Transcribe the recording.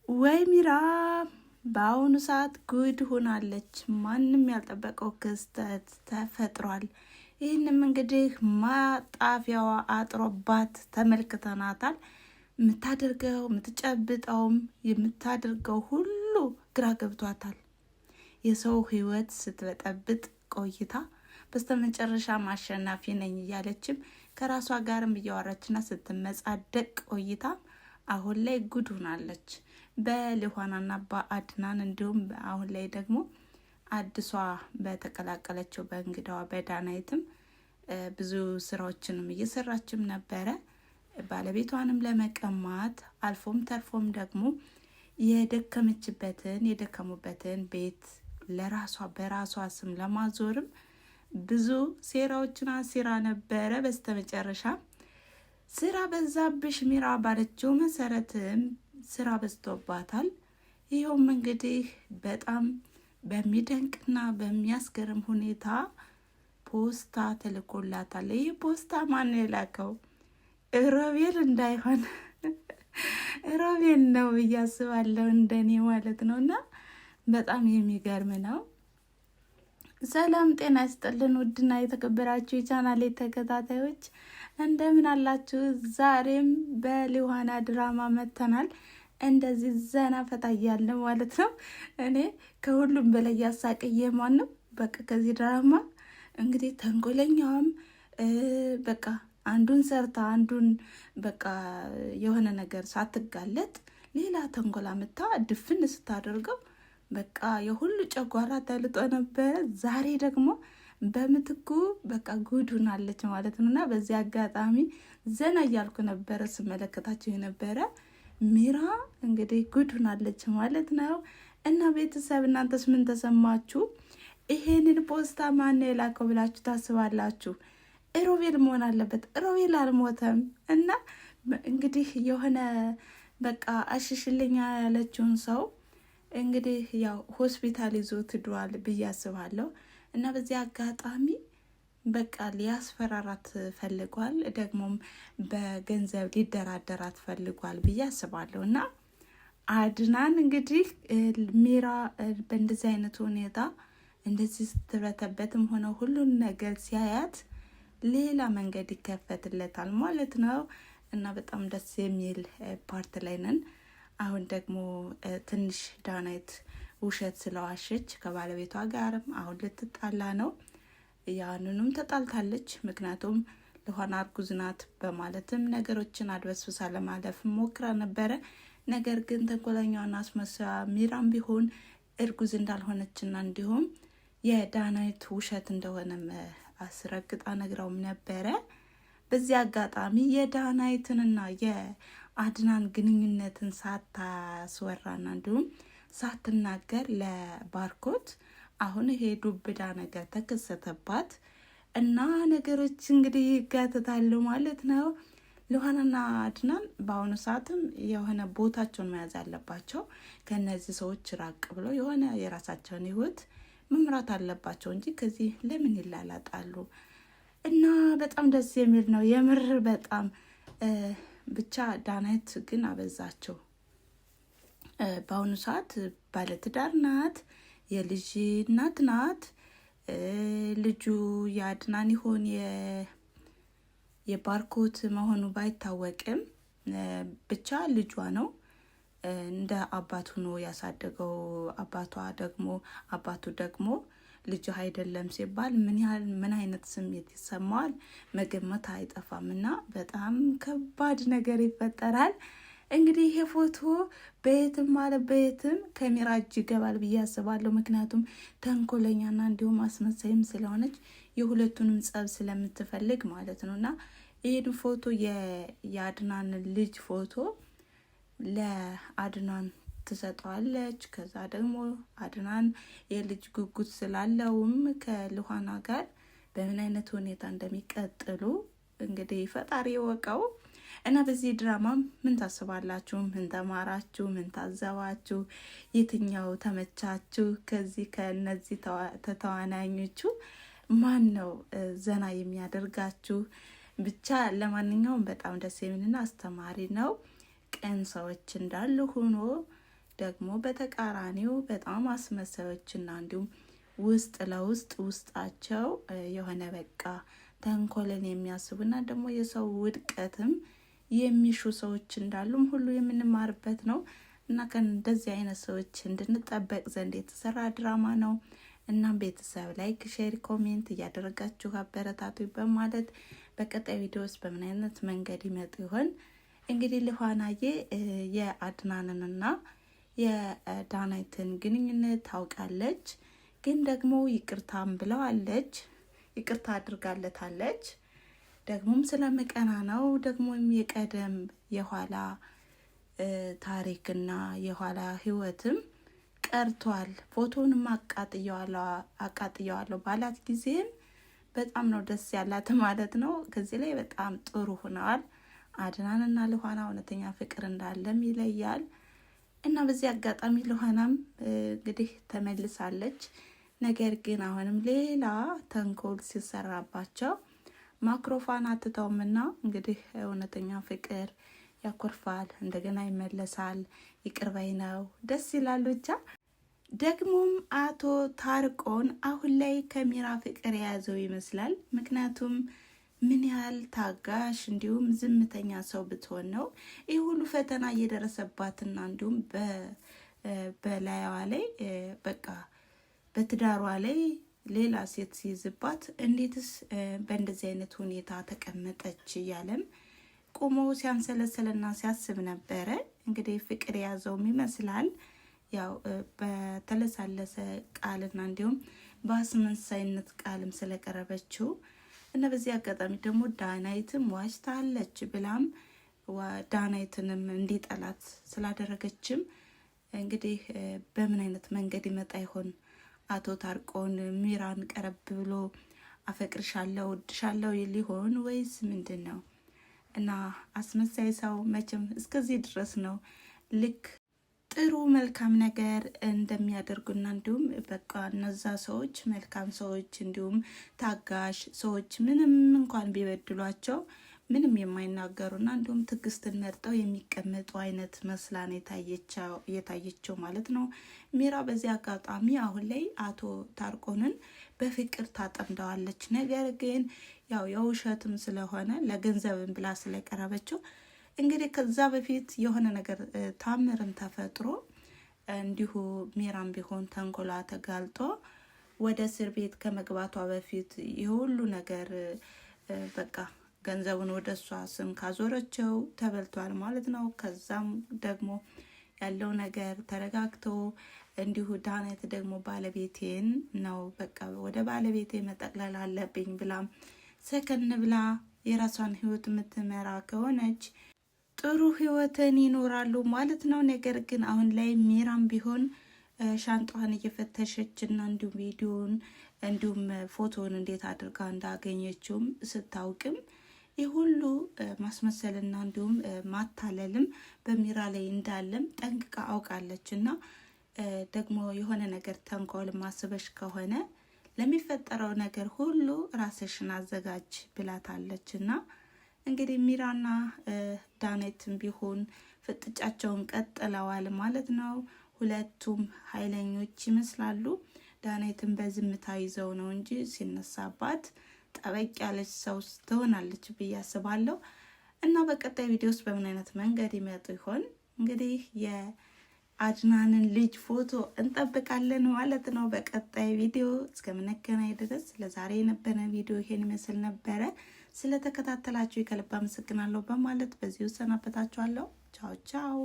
ወይ ሚራ በአሁኑ ሰዓት ጉድ ሆናለች። ማንም ያልጠበቀው ክስተት ተፈጥሯል። ይህንም እንግዲህ ማጣፊያዋ አጥሮባት ተመልክተናታል። የምታደርገው የምትጨብጠውም የምታደርገው ሁሉ ግራ ገብቷታል። የሰው ሕይወት ስትበጠብጥ ቆይታ በስተመጨረሻ አሸናፊ ነኝ እያለችም ከራሷ ጋርም እያወራችና ስትመጻደቅ ቆይታ አሁን ላይ ጉድ ሆናለች። በልኋናና በአድናን እንዲሁም አሁን ላይ ደግሞ አዲሷ በተቀላቀለችው በእንግዳዋ በዳናይትም ብዙ ስራዎችንም እየሰራችም ነበረ። ባለቤቷንም ለመቀማት አልፎም ተርፎም ደግሞ የደከሙበትን ቤት ለራሷ በራሷ ስም ለማዞርም ብዙ ሴራዎችን አሲራ ነበረ። በስተመጨረሻ ስራ በዛብሽ ሚራ ባለችው መሰረትም ስራ በዝቶባታል። ይኸውም እንግዲህ በጣም በሚደንቅና በሚያስገርም ሁኔታ ፖስታ ተልኮላታል። ይህ ፖስታ ማን የላከው? ሮቤል እንዳይሆን ሮቤል ነው እያስባለሁ እንደኔ ማለት ነው። እና በጣም የሚገርም ነው። ሰላም ጤና ይስጥልን ውድና የተከበራችሁ የቻናሌ ተከታታዮች እንደምን አላችሁ? ዛሬም በልኋና ድራማ መጥተናል። እንደዚህ ዘና ፈታ እያለ ማለት ነው። እኔ ከሁሉም በላይ ያሳቀየ ማን ነው? በቃ ከዚህ ድራማ እንግዲህ ተንኮለኛዋም በቃ አንዱን ሰርታ አንዱን በቃ የሆነ ነገር ሳትጋለጥ ሌላ ተንኮላ ምታ ድፍን ስታደርገው በቃ የሁሉ ጨጓራ ተልጦ ነበረ። ዛሬ ደግሞ በምትኩ በቃ ጉድ ሆናለች ማለት ነው። እና በዚህ አጋጣሚ ዘና እያልኩ ነበረ ስመለከታቸው የነበረ። ሚራ እንግዲህ ጉድ ሆናለች ማለት ነው። እና ቤተሰብ እናንተስ ምን ተሰማችሁ? ይሄንን ፖስታ ማን የላከው ብላችሁ ታስባላችሁ? ሮቤል መሆን አለበት። ሮቤል አልሞተም። እና እንግዲህ የሆነ በቃ አሽሽልኛ ያለችውን ሰው እንግዲህ ያው ሆስፒታል ይዞ ትዷል ብዬ አስባለሁ። እና በዚህ አጋጣሚ በቃ ሊያስፈራራት ፈልጓል፣ ደግሞም በገንዘብ ሊደራደራት ፈልጓል ብዬ አስባለሁ። እና አድናን እንግዲህ ሚራ በእንደዚህ አይነት ሁኔታ እንደዚህ ስትረተበትም ሆነ ሁሉን ነገር ሲያያት ሌላ መንገድ ይከፈትለታል ማለት ነው። እና በጣም ደስ የሚል ፓርት ላይ ነን። አሁን ደግሞ ትንሽ ዳናይት ውሸት ስለዋሸች ከባለቤቷ ጋርም አሁን ልትጣላ ነው። ያንኑም ተጣልታለች። ምክንያቱም ልኋና እርጉዝ ናት በማለትም ነገሮችን አድበስብሳ ለማለፍ ሞክራ ነበረ። ነገር ግን ተንኮለኛዋና አስመሳያ ሚራም ቢሆን እርጉዝ እንዳልሆነችና እንዲሁም የዳናይት ውሸት እንደሆነም አስረግጣ ነግራውም ነበረ። በዚህ አጋጣሚ የዳናይትንና የአድናን ግንኙነትን ሳታስወራና እንዲሁም ሳትናገር ለባርኮት አሁን ይሄ ዱብዳ ነገር ተከሰተባት እና ነገሮች እንግዲህ ይጋተታሉ ማለት ነው። ልኋናና አድናን በአሁኑ ሰዓትም የሆነ ቦታቸውን መያዝ አለባቸው። ከነዚህ ሰዎች ራቅ ብለው የሆነ የራሳቸውን ሕይወት መምራት አለባቸው እንጂ ከዚህ ለምን ይላላጣሉ? እና በጣም ደስ የሚል ነው የምር በጣም ብቻ። ዳናይት ግን አበዛቸው። በአሁኑ ሰዓት ባለትዳር ናት፣ የልጅ እናት ናት። ልጁ የአድናን ይሆን የባርኮት መሆኑ ባይታወቅም ብቻ ልጇ ነው። እንደ አባቱ ነው ያሳደገው። አባቱ ደግሞ ልጅ አይደለም ሲባል ምን አይነት ስሜት ይሰማዋል መገመት አይጠፋም። እና በጣም ከባድ ነገር ይፈጠራል። እንግዲህ ይሄ ፎቶ በየትም አለ በየትም ካሜራ እጅ ይገባል ብዬ አስባለሁ። ምክንያቱም ተንኮለኛና እንዲሁም አስመሳይም ስለሆነች የሁለቱንም ጸብ ስለምትፈልግ ማለት ነው። እና ይህን ፎቶ የአድናን ልጅ ፎቶ ለአድናን ትሰጠዋለች። ከዛ ደግሞ አድናን የልጅ ጉጉት ስላለውም ከልኋና ጋር በምን አይነት ሁኔታ እንደሚቀጥሉ እንግዲህ ፈጣሪ ይወቀው። እና በዚህ ድራማ ምን ታስባላችሁ? ምን ተማራችሁ? ምን ታዘባችሁ? የትኛው ተመቻችሁ? ከነዚህ ተዋናኞቹ ማን ነው ዘና የሚያደርጋችሁ? ብቻ ለማንኛውም በጣም ደስ የሚልና አስተማሪ ነው። ቀን ሰዎች እንዳሉ ሆኖ ደግሞ በተቃራኒው በጣም አስመሳዮችና እንዲሁም ውስጥ ለውስጥ ውስጣቸው የሆነ በቃ ተንኮልን የሚያስቡና ደግሞ የሰው ውድቀትም የሚሹ ሰዎች እንዳሉም ሁሉ የምንማርበት ነው እና ከእንደዚህ አይነት ሰዎች እንድንጠበቅ ዘንድ የተሰራ ድራማ ነው። እናም ቤተሰብ ላይክ፣ ሼር፣ ኮሜንት እያደረጋችሁ አበረታቱ በማለት በቀጣይ ቪዲዮስ በምን አይነት መንገድ ይመጡ ይሆን? እንግዲህ ልኋናዬ የአድናንንና የዳናይትን ግንኙነት ታውቃለች፣ ግን ደግሞ ይቅርታም ብለዋለች፣ ይቅርታ አድርጋለታለች። ደግሞም ስለመቀና ነው። ደግሞም የቀደም የኋላ ታሪክና የኋላ ህይወትም ቀርቷል። ፎቶንም አቃጥየዋለሁ ባላት ጊዜም በጣም ነው ደስ ያላት ማለት ነው። ከዚህ ላይ በጣም ጥሩ ሆነዋል። አድናንና ልኋና እውነተኛ ፍቅር እንዳለም ይለያል እና በዚህ አጋጣሚ ልኋናም እንግዲህ ተመልሳለች። ነገር ግን አሁንም ሌላ ተንኮል ሲሰራባቸው ማክሮፋን አትተውምና እንግዲህ እውነተኛ ፍቅር ያኮርፋል፣ እንደገና ይመለሳል፣ ይቅርባይ ነው፣ ደስ ይላሉ። ብቻ ደግሞም አቶ ታርቆን አሁን ላይ ከሚራ ፍቅር የያዘው ይመስላል። ምክንያቱም ምን ያህል ታጋሽ እንዲሁም ዝምተኛ ሰው ብትሆን ነው ይህ ሁሉ ፈተና እየደረሰባትና እንዲሁም በላይዋ ላይ በቃ በትዳሯ ላይ ሌላ ሴት ሲይዝባት እንዴትስ በእንደዚህ አይነት ሁኔታ ተቀመጠች እያለም ቆሞ ሲያንሰለሰልና ሲያስብ ነበረ። እንግዲህ ፍቅር የያዘውም ይመስላል ያው በተለሳለሰ ቃልና እንዲሁም በአስመሳይነት ቃልም ስለቀረበችው እና በዚህ አጋጣሚ ደግሞ ዳናይትም ዋሽታለች ብላም ዳናይትንም እንዲጠላት ስላደረገችም እንግዲህ በምን አይነት መንገድ ይመጣ ይሆን? አቶ ታርቆን ሚራን ቀረብ ብሎ አፈቅርሻለሁ ወድሻለሁ ሊሆን ወይስ ምንድን ነው? እና አስመሳይ ሰው መቼም እስከዚህ ድረስ ነው። ልክ ጥሩ መልካም ነገር እንደሚያደርጉና እንዲሁም በቃ እነዛ ሰዎች መልካም ሰዎች እንዲሁም ታጋሽ ሰዎች ምንም እንኳን ቢበድሏቸው ምንም የማይናገሩና እንዲሁም ትዕግስትን መርጠው የሚቀመጡ አይነት መስላን የታየችው ማለት ነው ሚራ። በዚህ አጋጣሚ አሁን ላይ አቶ ታርቆንን በፍቅር ታጠምደዋለች። ነገር ግን ያው የውሸትም ስለሆነ ለገንዘብም ብላ ስለቀረበችው እንግዲህ ከዛ በፊት የሆነ ነገር ታምርም ተፈጥሮ እንዲሁ ሚራም ቢሆን ተንኮላ ተጋልጦ ወደ እስር ቤት ከመግባቷ በፊት የሁሉ ነገር በቃ ገንዘቡን ወደ እሷ ስም ካዞረችው ተበልቷል ማለት ነው። ከዛም ደግሞ ያለው ነገር ተረጋግቶ እንዲሁ ዳናይት ደግሞ ባለቤቴን ነው በቃ ወደ ባለቤቴ መጠቅለል አለብኝ ብላም ሰከን ብላ የራሷን ህይወት የምትመራ ከሆነች ጥሩ ህይወትን ይኖራሉ ማለት ነው። ነገር ግን አሁን ላይ ሚራም ቢሆን ሻንጣዋን እየፈተሸች እና እንዲሁም ቪዲዮን እንዲሁም ፎቶን እንዴት አድርጋ እንዳገኘችውም ስታውቅም ይህ ሁሉ ማስመሰልና እንዲሁም ማታለልም በሚራ ላይ እንዳለም ጠንቅቃ አውቃለች እና ደግሞ የሆነ ነገር ተንኮል ማስበሽ ከሆነ ለሚፈጠረው ነገር ሁሉ ራስሽን አዘጋጅ ብላታለች እና እንግዲህ ሚራና ዳናይትም ቢሆን ፍጥጫቸውን ቀጥለዋል ማለት ነው። ሁለቱም ኃይለኞች ይመስላሉ። ዳናይትን በዝምታ ይዘው ነው እንጂ ሲነሳባት ጠበቅ ያለች ሰው ትሆናለች ብዬ አስባለሁ። እና በቀጣይ ቪዲዮ ውስጥ በምን አይነት መንገድ ይመጡ ይሆን? እንግዲህ የአድናንን ልጅ ፎቶ እንጠብቃለን ማለት ነው በቀጣይ ቪዲዮ። እስከምንገናኝ ድረስ ለዛሬ የነበረ ቪዲዮ ይሄን ይመስል ነበረ። ስለተከታተላችሁ ከልብ አመሰግናለሁ በማለት በዚሁ ሰናበታችኋለሁ። ቻው ቻው።